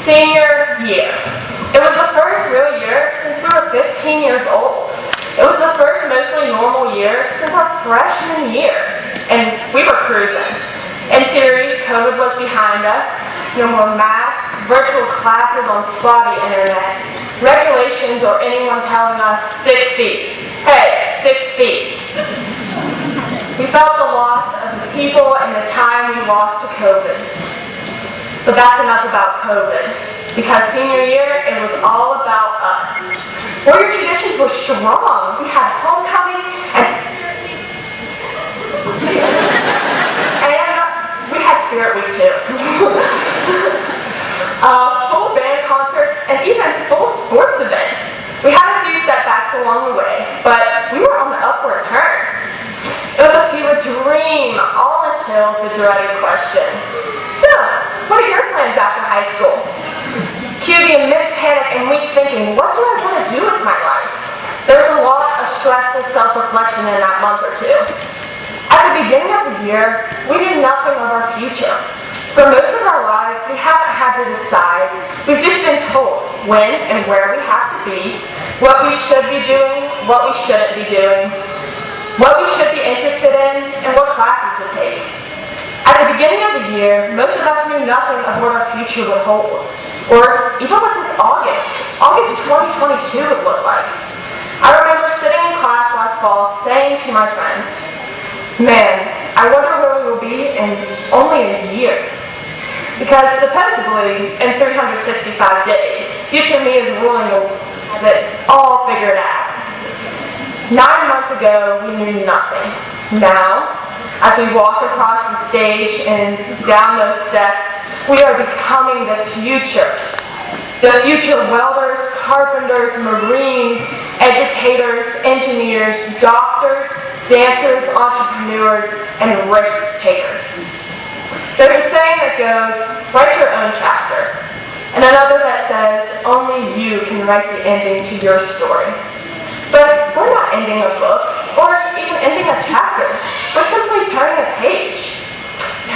Senior year. It was the first real year since we were 15 years old. It was the first mostly normal year since our freshman year, and we were cruising. In theory, COVID was behind us, no more masks, virtual classes on spotty internet, regulations or anyone telling us 6 feet. Hey, 6 feet. We felt the loss of the people and the time we lost to COVID. But that's enough about COVID, because senior year, it was all about us. Warrior traditions were strong. We had homecoming and we had Spirit Week too. Full band concerts and even full sports events. We had a few setbacks along the way, but we were on the upward turn. It was a fever dream, all until the dreaded question. So, what are your plans after high school? Cue the immense panic and weak thinking, what do I want to do with my life? There's a lot of stressful self-reflection in that month or two. At the beginning of the year, we knew nothing of our future. For most of our lives, we haven't had to decide. We've just been told when and where we have to be, what we should be doing, what we shouldn't be doing, what we should be interested in, and what classes to take. At the beginning of the year, most of us knew nothing of what our future would hold, or even what this August 2022 would look like. I remember sitting in class last fall saying to my friends, man, I wonder where we will be in only a year. Because supposedly, in 365 days, future me is willing to have it all figured out. 9 months ago, we knew nothing. Now, as we walk across the stage and down those steps, we are becoming the future. The future welders, carpenters, marines, educators, engineers, doctors, dancers, entrepreneurs, and risk takers. There's a saying that goes, write your own chapter, and another that says, only you can write the ending to your story. But we're not ending a book, or even ending a chapter. We're simply turning a page.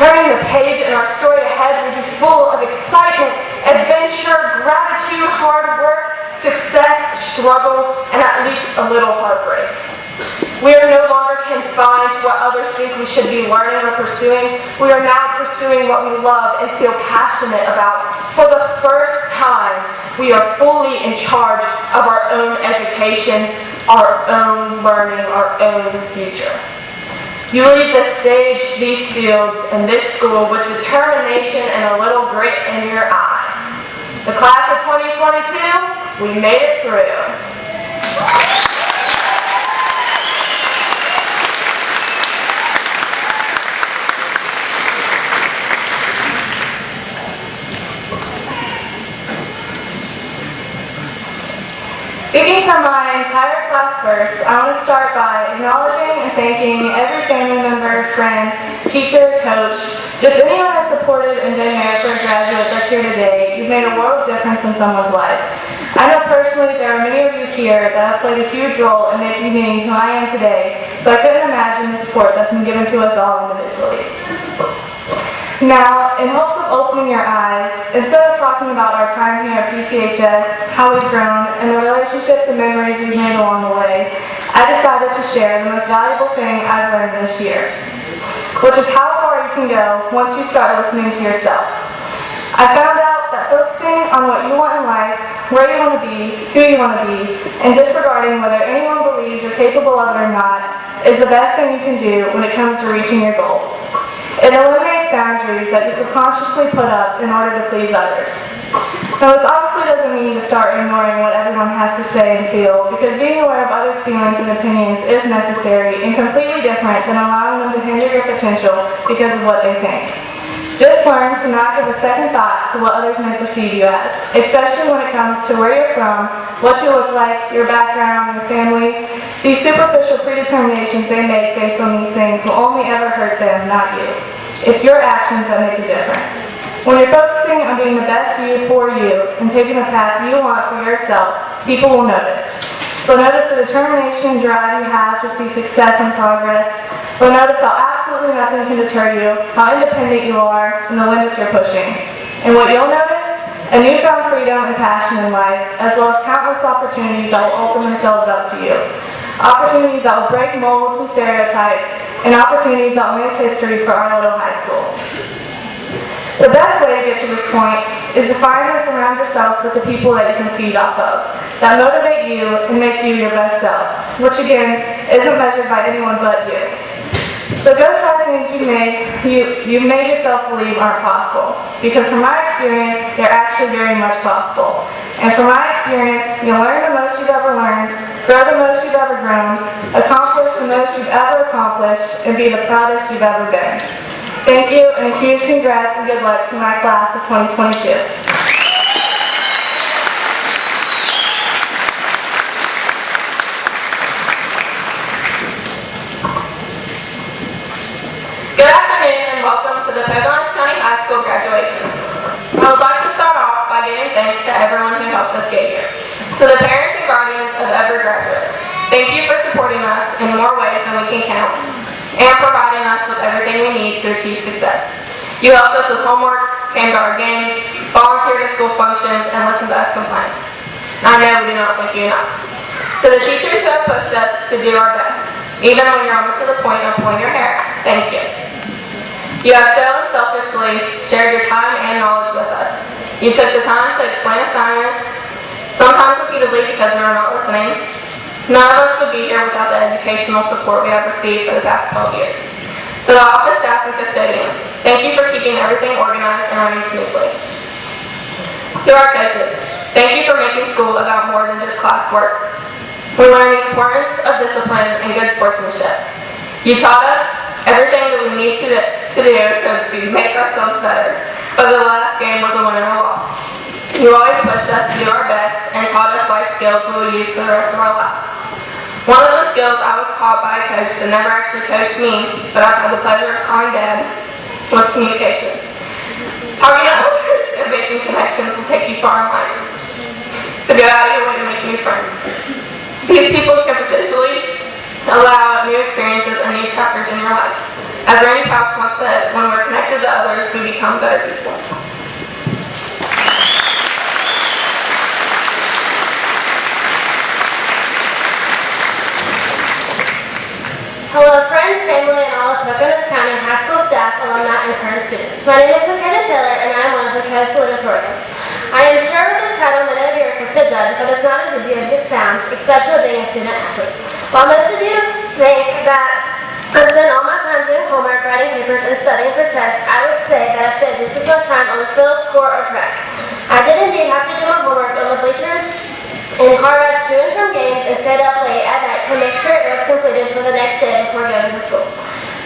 Turning the page and our story ahead will be full of excitement, adventure, gratitude, hard work, success, struggle, and at least a little heartbreak. We are no longer confined to what others think we should be learning or pursuing. We are now pursuing what we love and feel passionate about. For the first time, we are fully in charge of our own education, our own learning, our own future. You leave this stage, these fields, and this school with determination and a little grit in your eye. The class of 2022, we made it through. Speaking for my entire class first, I want to start by acknowledging and thanking every family member, friend, teacher, coach, just anyone that supported and been there for a graduate that's here today. You've made a world of difference in someone's life. I know personally there are many of you here that have played a huge role in making me who I am today, so I couldn't imagine the support that's been given to us all individually. Now, in hopes of opening your eyes, instead of talking about our time here at PCHS, how we've grown, and the relationships and memories we've made along the way, I decided to share the most valuable thing I've learned this year, which is how far you can go once you start listening to yourself. I found out that focusing on what you want in life, where you want to be, who you want to be, and disregarding whether anyone believes you're capable of it or not, is the best thing you can do when it comes to reaching your goals. It eliminates boundaries that you subconsciously put up in order to please others. Now, this obviously doesn't mean to start ignoring what everyone has to say and feel, because being aware of others' feelings and opinions is necessary and completely different than allowing them to hinder your potential because of what they think. Just learn to not give a second thought to what others may perceive you as, especially when it comes to where you're from, what you look like, your background, your family. These superficial predeterminations they make based on these things will only ever hurt them, not you. It's your actions that make a difference. When you're focusing on being the best you for you and picking the path you want for yourself, people will notice. They'll notice the determination and drive you have to see success and progress. They'll notice how absolutely nothing can deter you, how independent you are, and the limits you're pushing. And what you'll notice a newfound freedom and passion in life, as well as countless opportunities that will open themselves up to you. Opportunities that will break molds and stereotypes, and opportunities that will make history for our little high school. The best way to get to this point is to find and surround yourself with the people that you can feed off of, that motivate you and make you your best self, which again, isn't measured by anyone but you. So go try things you made yourself believe aren't possible, because from my experience, they're actually very much possible. And from my experience, you'll learn the most you've ever learned, grow the most you've ever grown, accomplish the most you've ever accomplished, and be the proudest you've ever been. Thank you, and a huge congrats and good luck to my class of 2022. Good afternoon and welcome to the Pocahontas County High School graduation. I would like to start off by giving thanks to everyone who helped us get here. To the parents and guardians of every graduate, thank you for supporting us in more ways than we can count and providing us with everything we need to achieve success. You helped us with homework, came to our games, volunteered at school functions, and listened to us complain. I know we do not thank you enough. To the teachers who have pushed us to do our best, even when you're almost to the point of pulling your hair, thank you. You have so unselfishly shared your time and knowledge with us. You took the time to explain assignments, sometimes repeatedly because we were not listening. None of us would be here without the educational support we have received for the past 12 years. To the office staff and custodians, thank you for keeping everything organized and running smoothly. To our coaches, thank you for making school about more than just classwork. We learned the importance of discipline and good sportsmanship. You taught us everything that we need to do to make ourselves better, whether the last game was a win or a loss. You always pushed us to do our best and taught us life skills we will use for the rest of our lives. One of the skills I was taught by a coach that never actually coached me, but I've had the pleasure of calling Dad, was communication. Talking to others and making connections will take you far in life. So go out of your way to make new friends. These people can potentially allow new experiences and new chapters in your life. As Randy Pouch once said, when we're connected to others, we become better people. Hello friends, family, and all of Pocahontas County High School staff, alumni, and current students. My name is Makeda Taylor, and I am one of the co-salutatorians. I am sure with this title many of you are quick to judge, but it's not as easy as it sounds, especially being a student athlete. While most of you think that I spend all my time doing homework, writing papers, and studying for tests, I would say that I spend just as much time on the field, court, or track. I did indeed have to do my homework on the bleachers, in car rides to and from games, and stayed up late at night to make sure it was completed for the next day before going to school.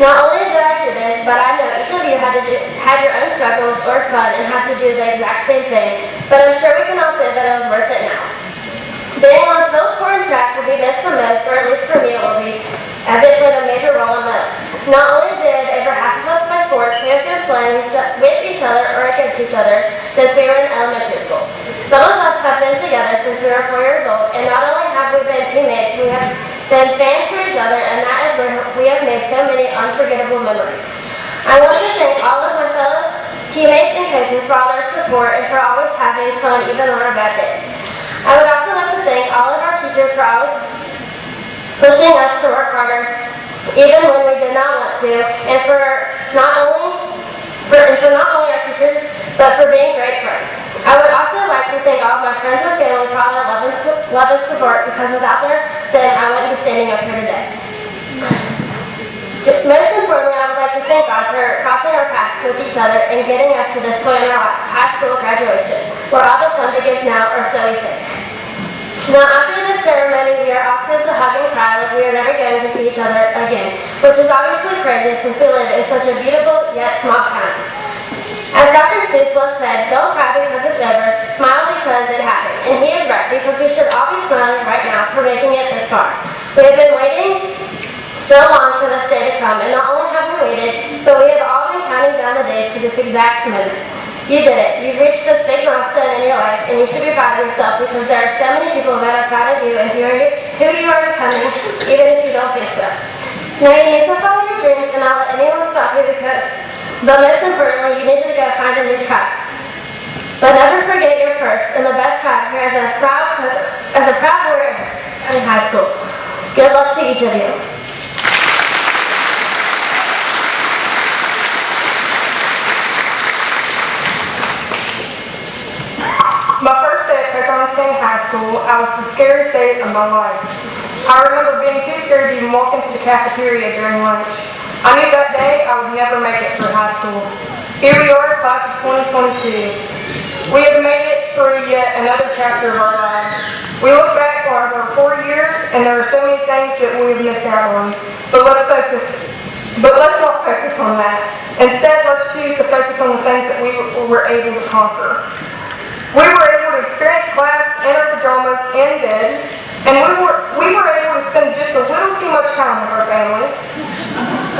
Not only did I do this, but I know each of you had your own struggles or fun and had to do the exact same thing, but I'm sure we can all say that it was worth it now. Being on field, court, and track will be missed the most, or at least for me it will be, as it played a major role in my life. Not only did over half of us play sports, we have been playing with each other or against each other since we were in elementary school. Some of us have been together since we were 4 years old, and not only have we been teammates, we have been fans for each other, and that is where we have made so many unforgettable memories. I want to thank all of my fellow teammates and coaches for all their support and for always having fun even on our bad days. I would also like to thank all of our teachers for always pushing us to work harder, even when we did not want to, and for not only our teachers, but for being great friends. I would also like to thank all of my friends and family for all their love and support, because without them, I wouldn't be standing up here today. Most importantly, I would like to thank God for crossing our paths with each other and getting us to this point in our lives, high school graduation, where all the fun begins now, or so we think. Now, after this ceremony, we are off to hug and cry like we are never going to see each other again, which is obviously crazy since we live in such a beautiful yet small county. As Dr. Seuss once said, don't cry because it's over, smile because it happened. And he is right, because we should all be smiling right now for making it this far. We have been waiting so long for this day to come, and not only have we waited, but we have all been counting down the days to this exact moment. You did it. You've reached this big milestone in your life, and you should be proud of yourself, because there are so many people that are proud of you and who you are becoming, even if you don't think so. Now you need to follow your dreams and not let anyone stop you, but most importantly, you need to go find a new tribe. But never forget your first and the best chapter as a proud warrior in high school. Good luck to each of you. My first day at Pocahontas County High School, I was the scariest day of my life. I remember being too scared to even walk into the cafeteria during lunch. I knew that day I would never make it through high school. Here we are, class of 2022. We have made it through yet another chapter of our lives. We look back on our 4 years, and there are so many things that we have missed out on. But let's not focus on that. Instead, let's choose to focus on the things that we were able to conquer. We were able to experience class in our pajamas in bed, and we were able to spend just a little too much time with our families.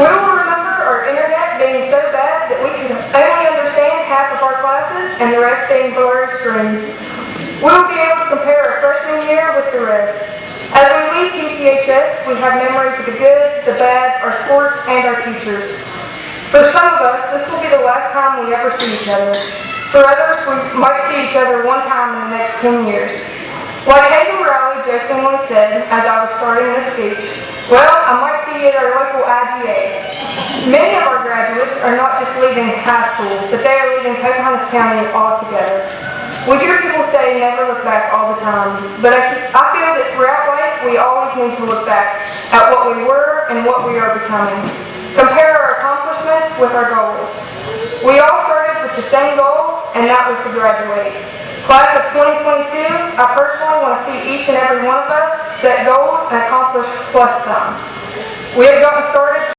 We will remember our internet being so bad that we could only understand half of our classes and the rest being blurry screens. We will be able to compare our freshman year with the rest. As we leave PCHS, we have memories of the good, the bad, our sports, and our teachers. For some of us, this will be the last time we ever see each other. For others, we might see each other one time in the next 10 years. Like Hazel Rowley jokingly said as I was starting this speech, well, I might see you at our local IGA. Many of our graduates are not just leaving high school, but they are leaving Pocahontas County altogether. We hear people say never look back all the time, but I feel that throughout life we always need to look back at what we were and what we are becoming. Compare our accomplishments with our goals. We all started with the same goal, and that was to graduate. Class of 2022, I personally want to see each and every one of us set goals and accomplish plus some. We have gotten started